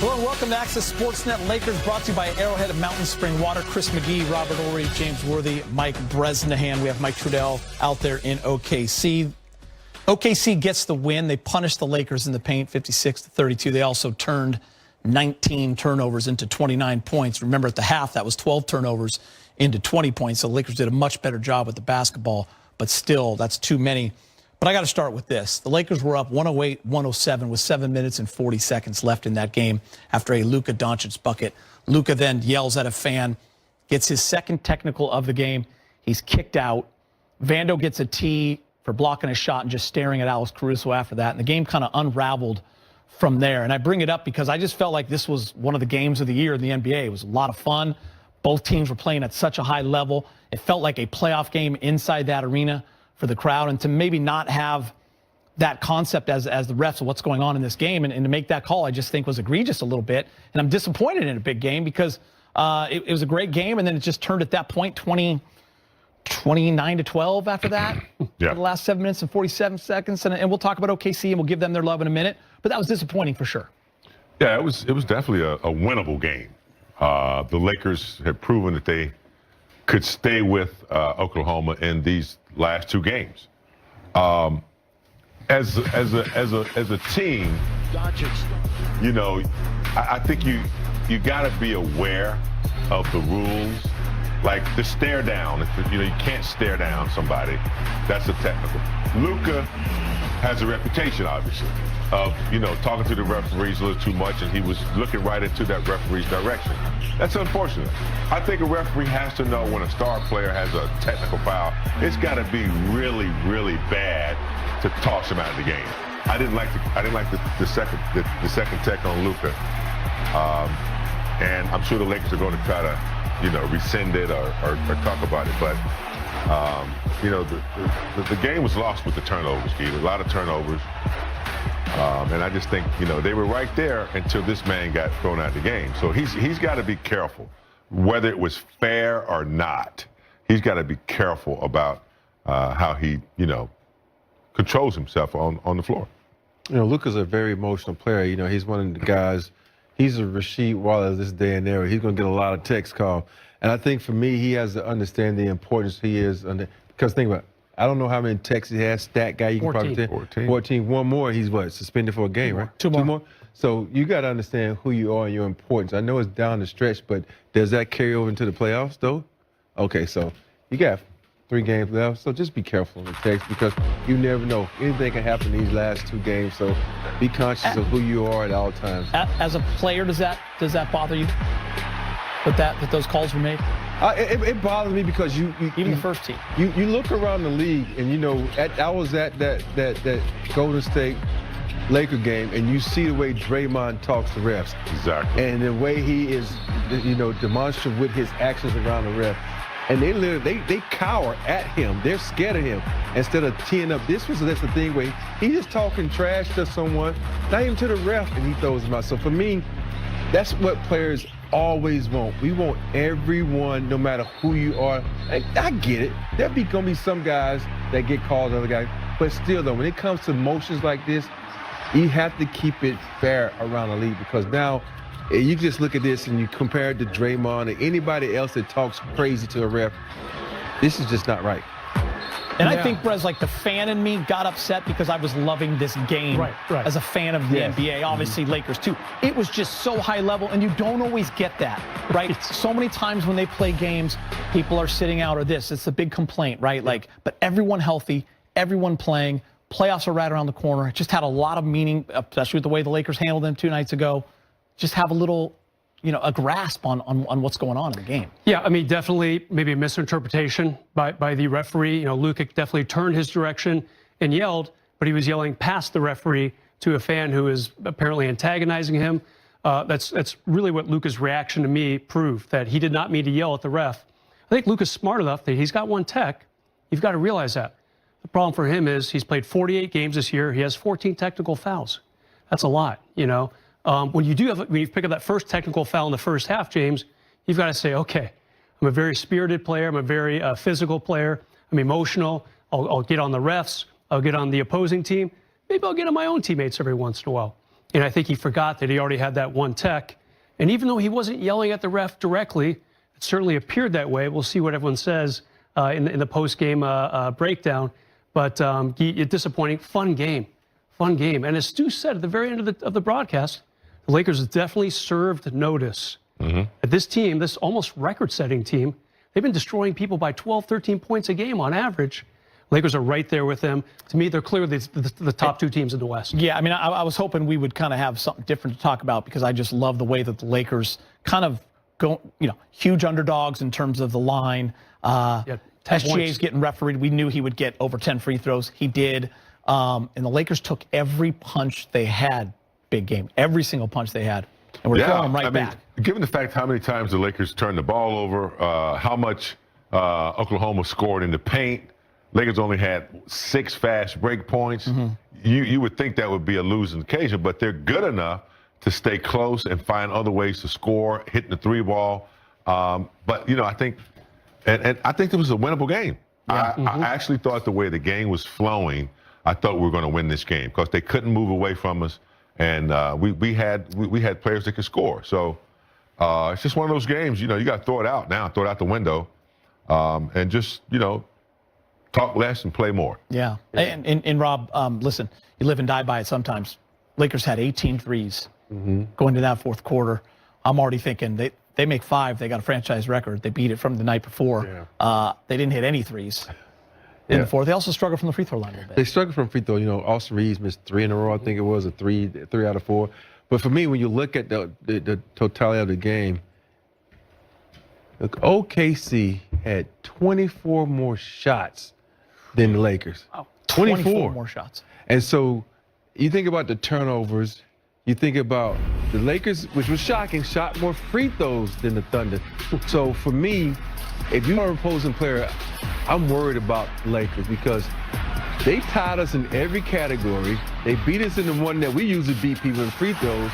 Hello and welcome to Access Sportsnet. Lakers brought to you by Arrowhead of Mountain Spring Water. Chris McGee, Robert Ory, James Worthy, Mike Bresnahan. We have Mike Trudell out there in OKC. OKC gets the win. They punished the Lakers in the paint, 56-32. They also turned 19 turnovers into 29 points. Remember, at the half, that was 12 turnovers into 20 points. So the Lakers did a much better job with the basketball, but still, that's too many. But I got to start with this. The Lakers were up 108-107 with 7 minutes and 40 seconds left in that game after a Luka Doncic bucket. Luka then yells at a fan, gets his second technical of the game. He's kicked out. Vando gets a tee for blocking a shot and just staring at Alex Caruso after that. And the game kind of unraveled from there. And I bring it up because I just felt like this was one of the games of the year in the NBA. It was a lot of fun. Both teams were playing at such a high level. It felt like a playoff game inside that arena for the crowd, and to maybe not have that concept as the refs of what's going on in this game, and to make that call, I just think was egregious a little bit. And I'm disappointed in a big game because it was a great game, and then it just turned at that point 29-12 after that. Yeah. For the last 7 minutes and 47 seconds. And we'll talk about OKC, and we'll give them their love in a minute. But that was disappointing for sure. Yeah, it was definitely a winnable game. The Lakers have proven that they could stay with Oklahoma in these last two games. As a team, you know, I think you got to be aware of the rules. Like the stare down, if you can't stare down somebody, that's a technical. Luka has a reputation, obviously, of talking to the referees a little too much, and he was looking right into that referee's direction. That's unfortunate. I think a referee has to know when a star player has a technical foul. It's got to be really, really bad to toss him out of the game. I didn't like the second tech on Luka, and I'm sure the Lakers are going to try to rescind it or talk about it. But the game was lost with the turnovers, Steve. A lot of turnovers. And I just think, they were right there until this man got thrown out of the game. So he's got to be careful, whether it was fair or not. He's got to be careful about how he, controls himself on the floor. Luka's a very emotional player. He's one of the guys. He's a Rasheed Wallace this day and era. He's going to get a lot of text calls. And I think for me, he has to understand the importance he is. Because think about it. I don't know how many texts he has. Stat guy, you can 14. probably say 14. One more, he's suspended for a game, right? Two more. So you got to understand who you are and your importance. I know it's down the stretch, but does that carry over into the playoffs, though? Okay, so you got 3 games left, so just be careful in the text because you never know. Anything can happen these last 2 games, so be conscious of who you are at all times. As a player, does that bother you? That those calls were made? It bothers me because even the first team. You look around the league and I was at that Golden State Laker game and you see the way Draymond talks to refs. Exactly. And the way he is demonstrative with his actions around the ref. And they cower at him. They're scared of him instead of teeing up. That's the thing where he's just talking trash to someone, not even to the ref, and he throws him out. So for me, that's what players always want. We want everyone, no matter who you are. I get it. There'll be gonna be some guys that get called other guys, but still though, when it comes to motions like this, you have to keep it fair around the league because now you just look at this and you compare it to Draymond or anybody else that talks crazy to a ref. This is just not right. And I think, Brez, like the fan in me got upset because I was loving this game as a fan of the NBA. Obviously, Lakers too. It was just so high level, and you don't always get that, right? So many times when they play games, people are sitting out or this. It's the big complaint, right? But everyone healthy, everyone playing. Playoffs are right around the corner. It just had a lot of meaning, especially with the way the Lakers handled them 2 nights ago. Just have a little, a grasp on what's going on in the game. Yeah, I mean, definitely maybe a misinterpretation by the referee. Luka definitely turned his direction and yelled, but he was yelling past the referee to a fan who is apparently antagonizing him. That's really what Luka's reaction to me proved, that he did not mean to yell at the ref. I think Luka's smart enough that he's got 1 tech. You've got to realize that. The problem for him is he's played 48 games this year. He has 14 technical fouls. That's a lot, When you pick up that first technical foul in the first half, James, you've got to say, okay, I'm a very spirited player. I'm a very physical player. I'm emotional. I'll get on the refs. I'll get on the opposing team. Maybe I'll get on my own teammates every once in a while. And I think he forgot that he already had that one tech. And even though he wasn't yelling at the ref directly, it certainly appeared that way. We'll see what everyone says in the post-game breakdown. But disappointing. Fun game. And as Stu said at the very end of the broadcast, the Lakers definitely served notice. That this team, this almost record-setting team, they've been destroying people by 12, 13 points a game on average. Lakers are right there with them. To me, they're clearly the top two teams in the West. Yeah, I mean, I was hoping we would kind of have something different to talk about because I just love the way that the Lakers kind of go, huge underdogs in terms of the line. SGA's getting refereed. We knew he would get over 10 free throws. He did. And the Lakers took every punch they had, big game, every single punch they had. And we're throwing them right back. Given the fact how many times the Lakers turned the ball over, how much Oklahoma scored in the paint, Lakers only had 6 fast break points. You would think that would be a losing occasion, but they're good enough to stay close and find other ways to score, hitting the 3-ball. But, I think I think it was a winnable game. I actually thought the way the game was flowing, I thought we were going to win this game because they couldn't move away from us. And we had players that could score. So it's just one of those games, you got to throw it out now, throw it out the window, and just, talk less and play more. Yeah. And Rob, listen, you live and die by it sometimes. Lakers had 18 threes going to that fourth quarter. I'm already thinking they make 5. They got a franchise record. They beat it from the night before. They didn't hit any threes in the fourth. They also struggled from the free throw line a little bit. They struggled from free throw. Austin Reeves missed 3 in a row. I think it was a 3 out of 4. But for me, when you look at the totality of the game, look, OKC had 24 more shots than the Lakers. Wow. 24 more shots. And so you think about the turnovers, you think about the Lakers, which was shocking, shot more free throws than the Thunder. So for me, if you're an opposing player, I'm worried about the Lakers because they tied us in every category. They beat us in the one that we usually beat people in free throws,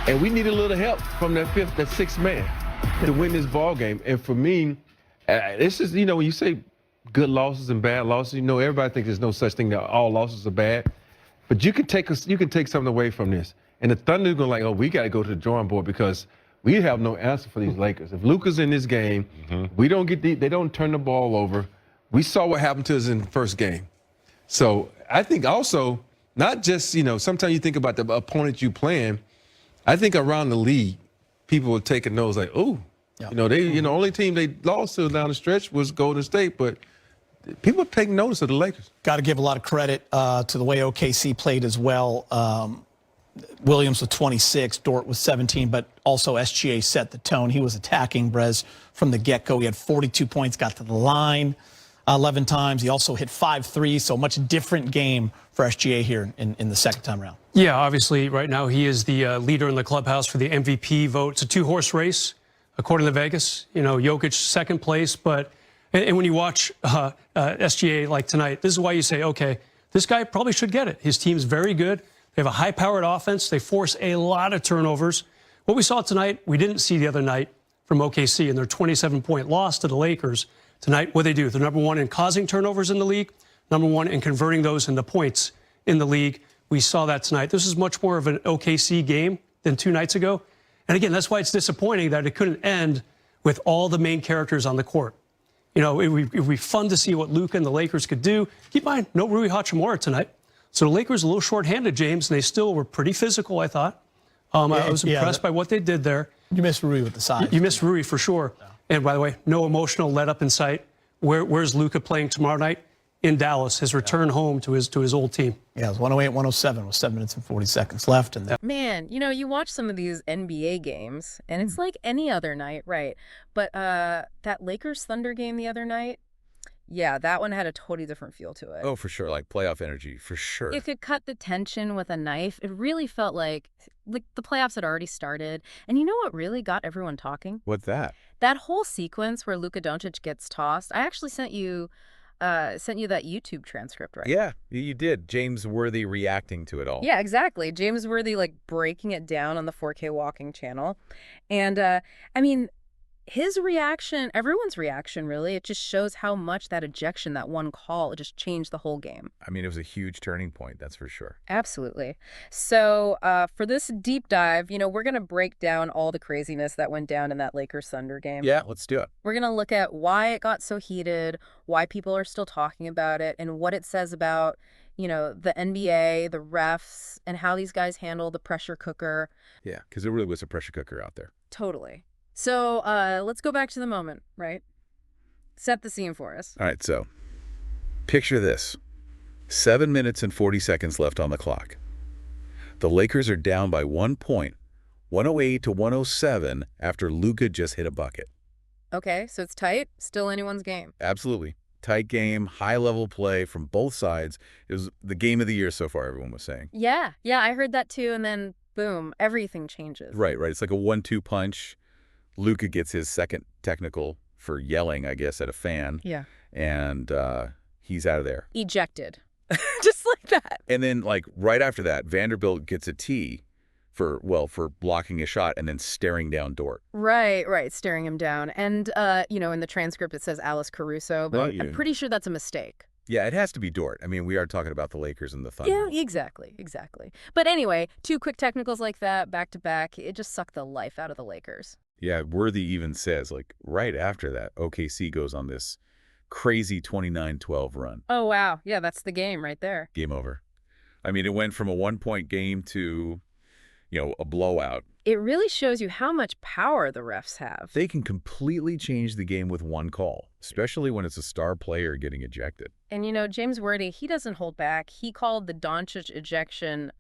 and we need a little help from that 6th man to win this ball game. And for me, it's just, when you say good losses and bad losses, everybody thinks there's no such thing that all losses are bad. But you can take something away from this. And the Thunder are going to we got to go to the drawing board because we have no answer for these Lakers. If Luka's in this game, we don't they don't turn the ball over. We saw what happened to us in the first game. So I think also, not just, sometimes you think about the opponent you playing, I think around the league, people will take a nose like, oh, only team they lost to down the stretch was Golden State, but people take notice of the Lakers. Got to give a lot of credit to the way OKC played as well. Williams with 26, Dort with 17, but also SGA set the tone. He was attacking Brez from the get-go. He had 42 points, got to the line 11 times. He also hit 5 threes, so much different game for SGA here in the second time around. Yeah, obviously right now he is the leader in the clubhouse for the MVP vote. It's a 2-horse race, according to Vegas. Jokic second place, but and when you watch SGA like tonight, this is why you say, okay, this guy probably should get it. His team's very good. They have a high-powered offense. They force a lot of turnovers. What we saw tonight, we didn't see the other night from OKC in their 27-point loss to the Lakers. Tonight, what they do, they're number 1 in causing turnovers in the league, number 1 in converting those into points in the league. We saw that tonight. This is much more of an OKC game than 2 nights ago. And again, that's why it's disappointing that it couldn't end with all the main characters on the court. It would be fun to see what Luka and the Lakers could do. Keep in mind, no Rui Hachimura tonight. So the Lakers a little shorthanded, James, and they still were pretty physical, I thought. I was impressed by what they did there. You missed Rui with the size. You missed Rui for sure. Yeah. And by the way, no emotional let-up in sight. Where's Luka playing tomorrow night? In Dallas, his return home to his old team. Yeah, it was 108-107 with 7 minutes and 40 seconds left. And man, you watch some of these NBA games, and it's like any other night, right? But that Lakers-Thunder game the other night, yeah, that one had a totally different feel to it. Oh, for sure. Like playoff energy, for sure. You could cut the tension with a knife. It really felt like the playoffs had already started. And you know what really got everyone talking? What's that? That whole sequence where Luka Doncic gets tossed. I actually sent you that YouTube transcript, right? Yeah, you did. James Worthy reacting to it all. Yeah, exactly. James Worthy, breaking it down on the 4K Walking channel. And, his reaction, everyone's reaction, really, it just shows how much that ejection, that one call, it just changed the whole game. I mean, it was a huge turning point, that's for sure. Absolutely. So for this deep dive, we're going to break down all the craziness that went down in that Lakers Thunder game. Yeah, let's do it. We're going to look at why it got so heated, why people are still talking about it, and what it says about, the NBA, the refs, and how these guys handle the pressure cooker. Yeah, because there really was a pressure cooker out there. Totally. So let's go back to the moment, right? Set the scene for us. All right, so picture this. 7 minutes and 40 seconds left on the clock. The Lakers are down by 1 point, 108 to 107, after Luka just hit a bucket. Okay, so it's tight, still anyone's game. Absolutely. Tight game, high-level play from both sides. It was the game of the year so far, everyone was saying. Yeah, I heard that too, and then boom, everything changes. Right. It's like a 1-2 punch. Luka gets his second technical for yelling, I guess, at a fan. Yeah. And he's out of there. Ejected. Just like that. And then, right after that, Vanderbilt gets a tee for blocking a shot and then staring down Dort. Right, staring him down. And, in the transcript it says Alice Caruso, but I'm pretty sure that's a mistake. Yeah, it has to be Dort. I mean, we are talking about the Lakers and the Thunder. Yeah, exactly. But anyway, 2 quick technicals like that, back-to-back, it just sucked the life out of the Lakers. Yeah, Worthy even says, right after that, OKC goes on this crazy 29-12 run. Oh, wow. Yeah, that's the game right there. Game over. I mean, it went from a 1-point game to, a blowout. It really shows you how much power the refs have. They can completely change the game with one call, especially when it's a star player getting ejected. And, James Worthy, he doesn't hold back. He called the Doncic ejection,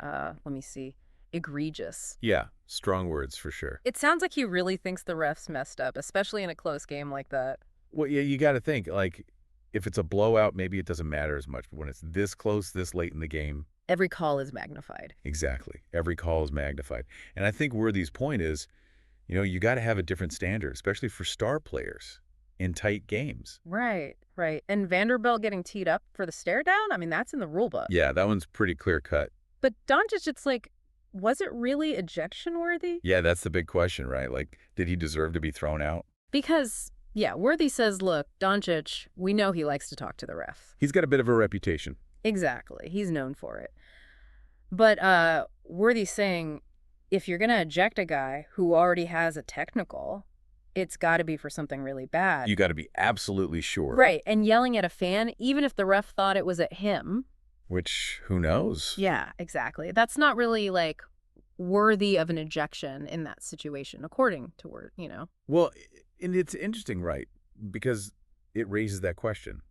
egregious. Yeah, strong words for sure. It sounds like he really thinks the refs messed up, especially in a close game like that. Well, yeah, you got to think, if it's a blowout, maybe it doesn't matter as much. But when it's this close, this late in the game, every call is magnified. Exactly. Every call is magnified. And I think Worthy's point is, you got to have a different standard, especially for star players in tight games. Right. And Vanderbilt getting teed up for the stare down? I mean, that's in the rule book. Yeah, that one's pretty clear cut. But Doncic, it's was it really ejection worthy? Yeah, that's the big question, right? Did he deserve to be thrown out? Because, Worthy says, look, Doncic, we know he likes to talk to the ref. He's got a bit of a reputation. Exactly. He's known for it. But Worthy's saying, if you're going to eject a guy who already has a technical, it's got to be for something really bad. You got to be absolutely sure. Right. And yelling at a fan, even if the ref thought it was at him. Which, who knows? Yeah, exactly. That's not really, worthy of an ejection in that situation, according to Word, Well, and it's interesting, right? Because it raises that question.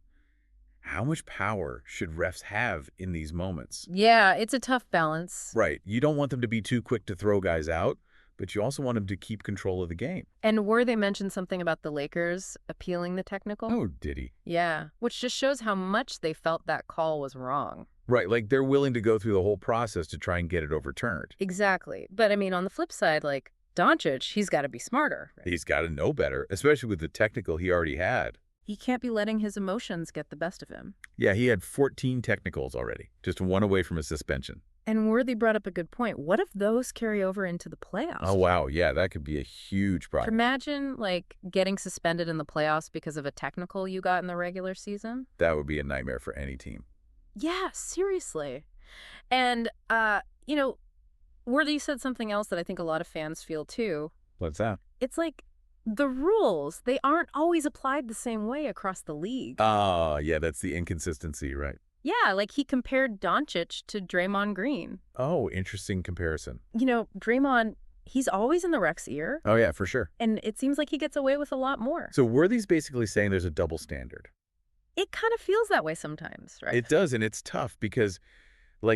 How much power should refs have in these moments? Yeah, it's a tough balance. Right. You don't want them to be too quick to throw guys out, but you also want them to keep control of the game. And Worthy mentioned something about the Lakers appealing the technical. Oh, did he? Yeah, which just shows how much they felt that call was wrong. Right, they're willing to go through the whole process to try and get it overturned. Exactly. But, I mean, on the flip side, Doncic, he's got to be smarter. Right? He's got to know better, especially with the technical he already had. He can't be letting his emotions get the best of him. Yeah, he had 14 technicals already, just one away from a suspension. And Worthy brought up a good point. What if those carry over into the playoffs? Oh, wow. Yeah, that could be a huge problem. Imagine, getting suspended in the playoffs because of a technical you got in the regular season. That would be a nightmare for any team. Yeah, seriously. And, Worthy said something else that I think a lot of fans feel too. What's that? It's the rules, they aren't always applied the same way across the league. Oh, yeah, that's the inconsistency, right? Yeah, he compared Doncic to Draymond Green. Oh, interesting comparison. Draymond, he's always in the ref's ear. Oh, yeah, for sure. And it seems like he gets away with a lot more. So Worthy's basically saying there's a double standard. It kind of feels that way sometimes, right? It does, and it's tough because,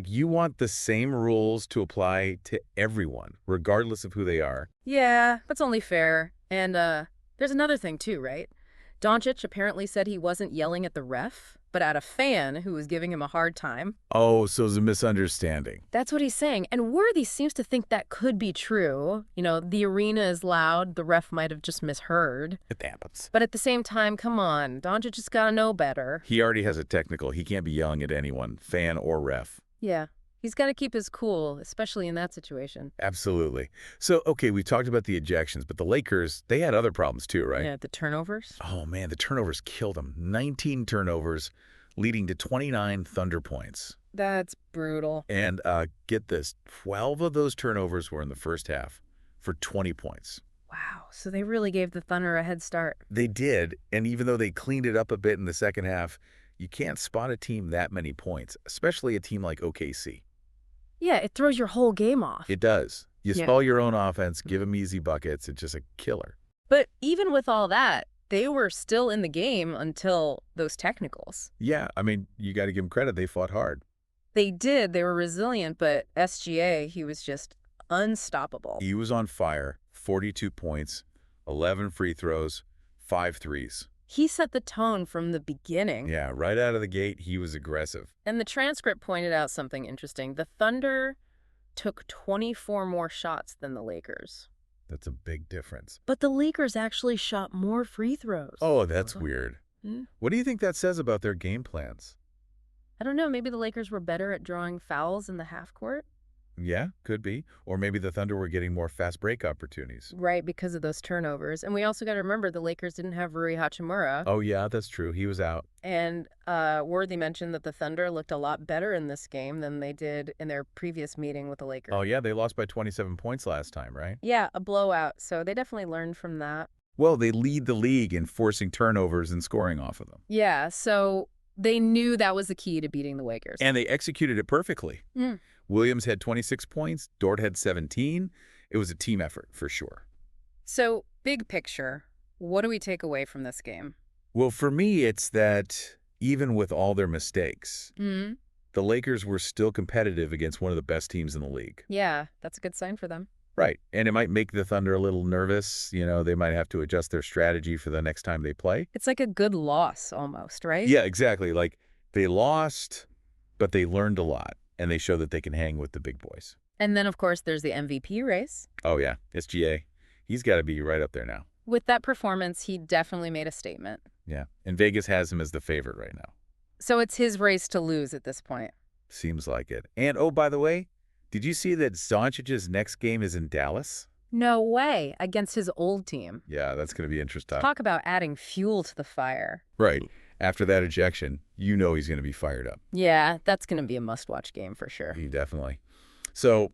you want the same rules to apply to everyone, regardless of who they are. Yeah, that's only fair. And there's another thing, too, right? Doncic apparently said he wasn't yelling at the ref, but at a fan who was giving him a hard time. Oh, so it's a misunderstanding. That's what he's saying. And Worthy seems to think that could be true. The arena is loud. The ref might have just misheard. It happens. But at the same time, come on. Doncic just got to know better. He already has a technical. He can't be yelling at anyone, fan or ref. Yeah. He's got to keep his cool, especially in that situation. Absolutely. So, okay, we talked about the ejections, but the Lakers, they had other problems too, right? Yeah, the turnovers. Oh, man, the turnovers killed them. 19 turnovers, leading to 29 Thunder points. That's brutal. And get this, 12 of those turnovers were in the first half for 20 points. Wow. So they really gave the Thunder a head start. They did, and even though they cleaned it up a bit in the second half, you can't spot a team that many points, especially a team like OKC. Yeah, it throws your whole game off. It does. You Yeah. spell your own offense, give them easy buckets. It's just a killer. But even with all that, they were still in the game until those technicals. Yeah, I mean, you got to give them credit. They fought hard. They did. They were resilient, but SGA, he was just unstoppable. He was on fire, 42 points, 11 free throws, 5 threes. He set the tone from the beginning. Yeah, right out of the gate, he was aggressive. And the transcript pointed out something interesting. The Thunder took 24 more shots than the Lakers. That's a big difference. But the Lakers actually shot more free throws. Oh, that's weird. Hmm? What do you think that says about their game plans? I don't know. Maybe the Lakers were better at drawing fouls in the half court. Yeah, could be. Or maybe the Thunder were getting more fast break opportunities. Right, because of those turnovers. And we also got to remember the Lakers didn't have Rui Hachimura. Oh, yeah, that's true. He was out. And Worthy mentioned that the Thunder looked a lot better in this game than they did in their previous meeting with the Lakers. Oh, yeah, they lost by 27 points last time, right? Yeah, a blowout. So they definitely learned from that. Well, they lead the league in forcing turnovers and scoring off of them. Yeah, so they knew that was the key to beating the Lakers. And they executed it perfectly. Mm. Williams had 26 points. Dort had 17. It was a team effort, for sure. So, big picture, what do we take away from this game? Well, for me, it's that even with all their mistakes, Mm-hmm. the Lakers were still competitive against one of the best teams in the league. Yeah, that's a good sign for them. Right. And it might make the Thunder a little nervous. You know, they might have to adjust their strategy for the next time they play. It's like a good loss almost, right? Yeah, exactly. Like, they lost, but they learned a lot. And they show that they can hang with the big boys. And then, of course, there's the MVP race. Oh, yeah. SGA. He's got to be right up there now. With that performance, he definitely made a statement. Yeah. And Vegas has him as the favorite right now. So it's his race to lose at this point. Seems like it. And, oh, by the way, did you see that Doncic's next game is in Dallas? No way. Against his old team. Yeah, that's going to be interesting. Talk about adding fuel to the fire. Right. After that ejection, you know he's going to be fired up. Yeah, that's going to be a must-watch game for sure. He definitely. So,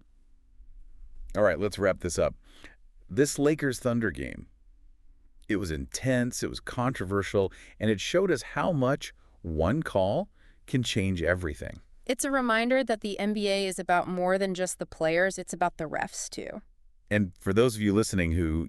all right, let's wrap this up. This Lakers-Thunder game, it was intense, it was controversial, and it showed us how much one call can change everything. It's a reminder that the NBA is about more than just the players. It's about the refs, too. And for those of you listening who,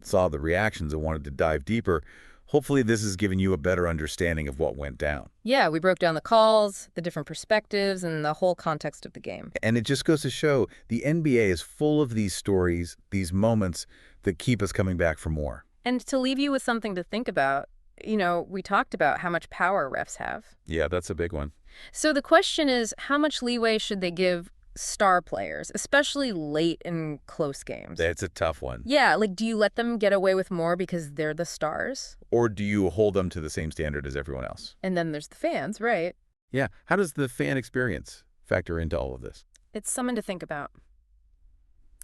saw the reactions and wanted to dive deeper, hopefully this has given you a better understanding of what went down. Yeah, we broke down the calls, the different perspectives, and the whole context of the game. And it just goes to show the NBA is full of these stories, these moments that keep us coming back for more. And to leave you with something to think about, we talked about how much power refs have. Yeah, that's a big one. So the question is, how much leeway should they give star players, especially late in close games? That's a tough one. Yeah, like, do you let them get away with more because they're the stars? Or do you hold them to the same standard as everyone else? And then there's the fans, right? Yeah. How does the fan experience factor into all of this? It's something to think about.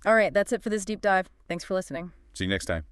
All right, that's it for this deep dive. Thanks for listening. See you next time.